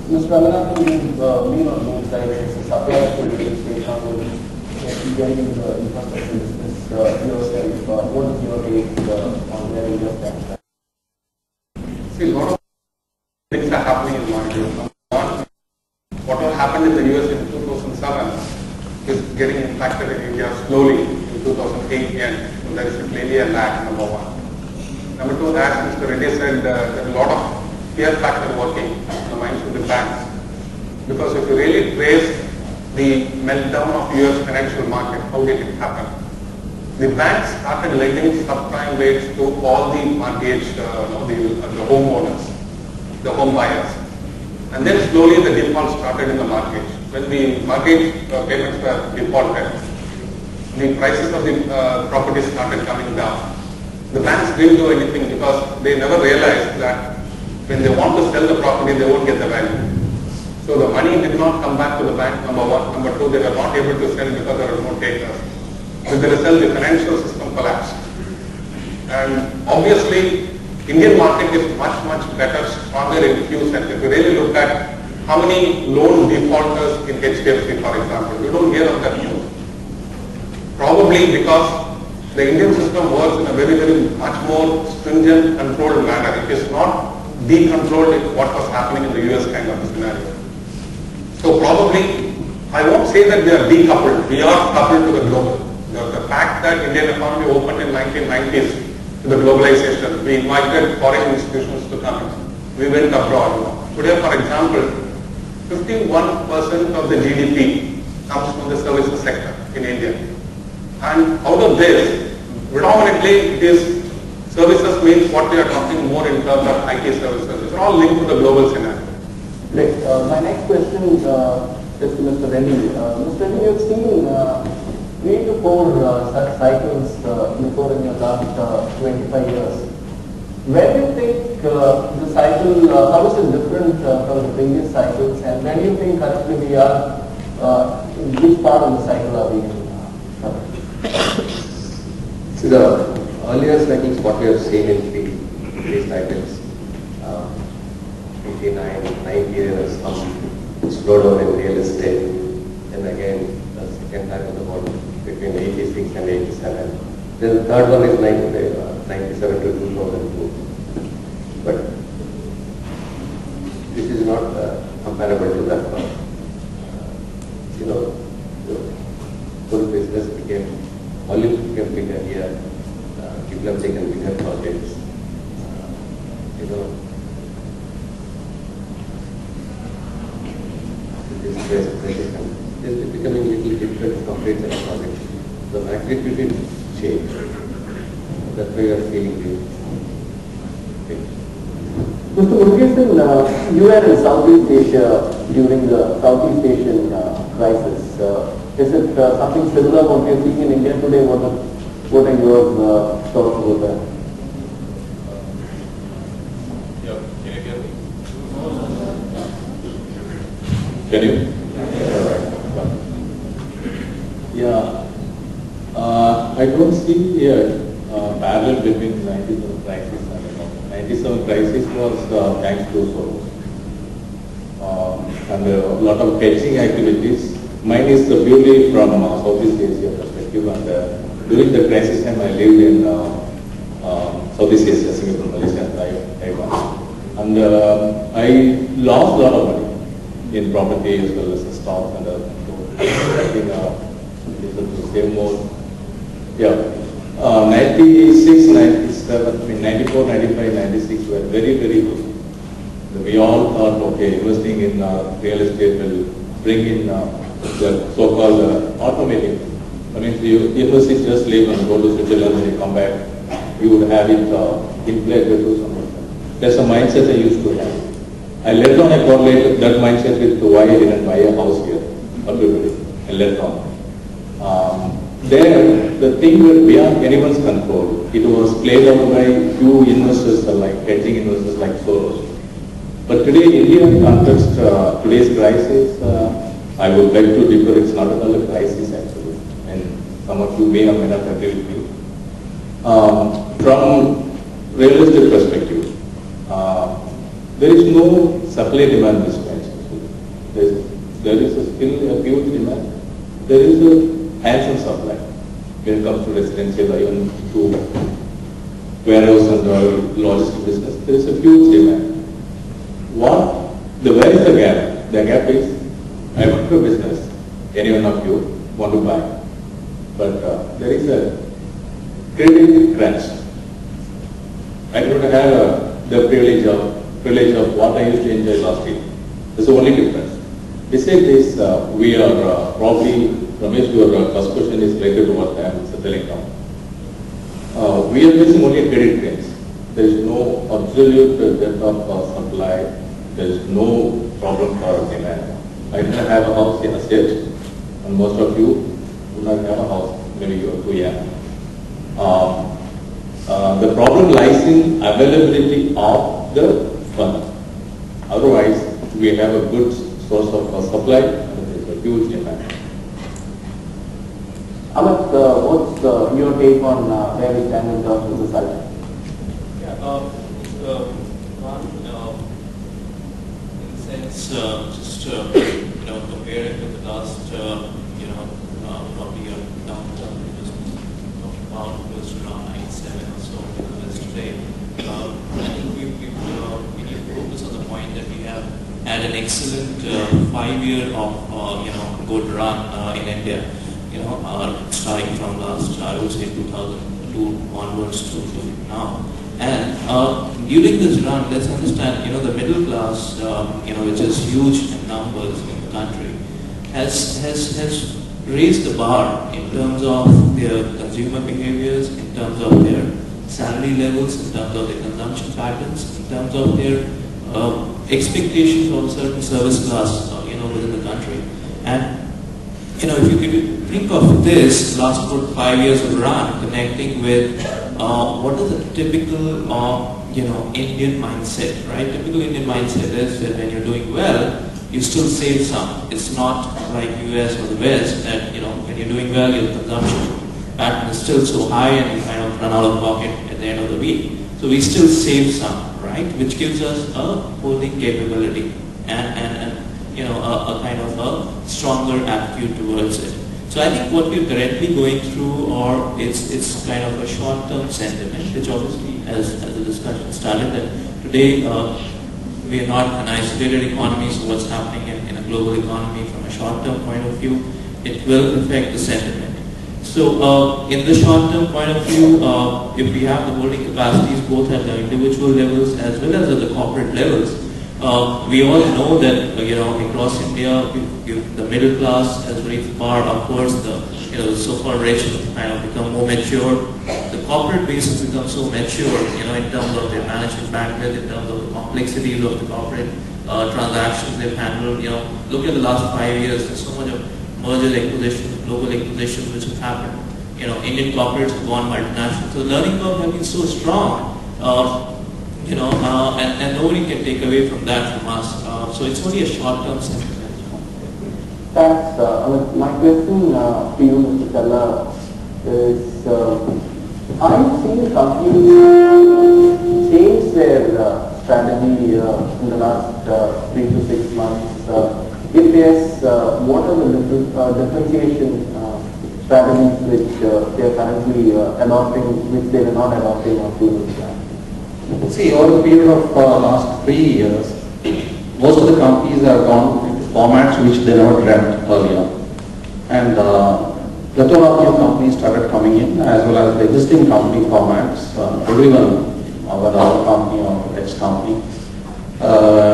Mr. Ranganathan, you've been on both sides as a supplier to real estate companies, getting into the infrastructure business yourself. What is your take on where you stand? See, a lot of things are happening in market. What happened in the US in 2007 is getting impacted in India slowly in 2008 and there is clearly a lag, number one. Number two, as Mr. Reddy said, there are a lot of fear factor working in the minds of the banks. Because if you really trace the meltdown of US financial market, how did it happen? The banks started lending subprime rates to all the mortgage, the homeowners, the home buyers. And then slowly the default started in the mortgage. When the mortgage payments were defaulted, the prices of the properties started coming down. The banks didn't do anything because they never realized that when they want to sell the property, they won't get the value. So the money did not come back to the bank, number one. Number two, they were not able to sell because there were no takers. With the result, the financial system collapsed. And obviously, Indian market is much, much better, stronger in few sense. If you really look at how many loan defaulters in HDFC, for example, you don't hear of that news. Probably because the Indian system works in a very, very much more stringent, controlled manner. It is not decontrolled in what was happening in the US kind of a scenario. So probably, I won't say that they are decoupled. We are coupled to the global. The fact that Indian economy opened in 1990s to the globalization, we invited foreign institutions to come in. We went abroad. Today, for example, 51% of the GDP comes from the services sector in India. And out of this, predominantly it is services means what we are talking more in terms of IT services. It's all linked to the global scenario. Great. My next question is to Mr. Reddy. Mr. Reddy, you have seen 3 to 4 such cycles before in your last 25 years. Where do you think the cycle, how is it different from the previous cycles, and where do you think currently we are, in which part of the cycle are we in? See, the earlier cycles, what we have seen in three cycles, 89, 90 years, some slowdown in real estate, and again, the second time was about between 86 and 87. Then the third one is 97 to 2002. But this is not comparable to that one. The full business volume became bigger here, people have taken bigger projects. This is becoming a little different compared to the project. The magnitude will change. That's why you are feeling the Mr. Murugesan, you were in Southeast Asia during the Southeast Asian crisis. Is it something similar what we are seeing in India today? What are your thoughts about that? Yeah, can you hear me? Can you? Yeah. I don't see a parallel between 97 crisis and 97 crisis was thanks to Soros. And a lot of hedging activities. Mine is purely from Southeast Asia perspective, and during the crisis time I lived in Southeast Asia, Singapore, Malaysia, and Taiwan. And I lost a lot of money in property as well as stocks, and I think to save more. Yeah, 96, 97, 94, 95, 96 were very, very good. We all thought, okay, investing in real estate will bring in the so-called automatic. I mean, you invest it, just leave and go to Switzerland and you come back, you would have it in place to something. That's a mindset I used to have. I later on I correlated that mindset with why I didn't buy a house here, particularly, and later on. There, the thing was beyond anyone's control. It was played out by few investors, like hedging investors like Soros. But today, Indian context, today's crisis, I would like to differ. It's not another crisis actually, and some of you may or may not agree with me. From real estate perspective, there is no supply-demand mismatch. There is still a huge demand. There is a handsome supply when it comes to residential, even to warehouse and logistics business. There is a huge demand. Where is the gap? The gap is, I want to do business. Any one of you want to buy, but there is a credit crunch. I don't have the privilege of what I used to enjoy last year. That's the only difference. Besides this, we are probably, Ramesh, your first question is related to what I am settling down. We are facing only a credit crunch. There is no absolute depth of supply. There is no problem for demand. I don't have a house in a state, and most of you do not have a house. Maybe you are too young. The problem lies in availability of the fund. Otherwise, we have a good source of supply and there is a huge demand. Amit, what's your take on where we stand in terms of the site? In the sense, just compare it with the last, probably a downturn we just talked about was around 97 or so as today. I think we need to focus on the point that we have had an excellent 5-year of good run in India. Starting from last, I would say 2002 onwards to now. And during this run, let's understand, the middle class, which is huge in numbers in the country, has raised the bar in terms of their consumer behaviors, in terms of their salary levels, in terms of their consumption patterns, in terms of their expectations of a certain service class, within the country. And if you think of this last 5 years of run connecting with what is a typical Indian mindset, right? Typical Indian mindset is that when you're doing well, you still save some. It's not like US or the West that when you're doing well, your consumption pattern is still so high and you kind of run out of pocket at the end of the week. So we still save some, right? Which gives us a holding capability and a kind of a stronger attitude towards it. So I think what we're currently going through, or it's kind of a short-term sentiment, which obviously, as the discussion started, that today we are not an isolated economy, so what's happening in a global economy from a short-term point of view, it will affect the sentiment. So in the short-term point of view, if we have the holding capacities both at the individual levels as well as at the corporate levels, we all know that across India, the middle class has raised the bar upwards. The so-called rich kind of become more mature. The corporate base has become so mature, in terms of their management bandwidth, in terms of the complexities of the corporate transactions they've handled. Look at the last 5 years. There's so much of mergers, acquisitions, global acquisitions which have happened. Indian corporates have gone multinational. So the learning curve has been so strong. And nobody can take away from that from us. So it's only a short-term sentiment. Thanks. My question to you, Mr. Chella, is are you seeing companies change their strategy in the last 3 to 6 months? If yes, what are the differentiation strategies which they are currently adopting, which they were not adopting a few years back? See, over the period of last 3 years, most of the companies have gone into formats which they never dreamt earlier. And plethora of new companies started coming in, as well as the existing company formats. Everyone, whether our company or X company,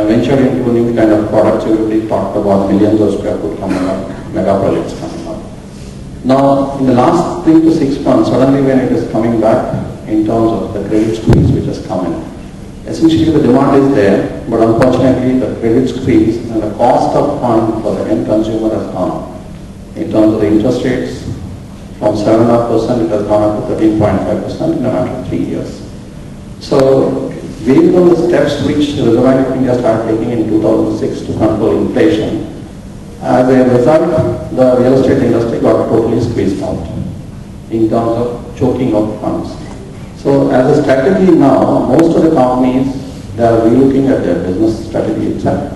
ventured into a new kind of products. Everybody talked about millions of square foot coming up, mega projects coming up. Now, in the last 3 to 6 months, suddenly when it is coming back, in terms of the credit squeeze which has come in. Essentially the demand is there, but unfortunately the credit squeeze and the cost of fund for the end consumer has gone up. In terms of the interest rates, from 7.5% it has gone up to 13.5% in a matter of 3 years. So based on the steps which the Reserve Bank of India started taking in 2006 to control inflation, as a result the real estate industry got totally squeezed out in terms of choking of funds. So as a strategy now, most of the companies, they are relooking at their business strategy itself.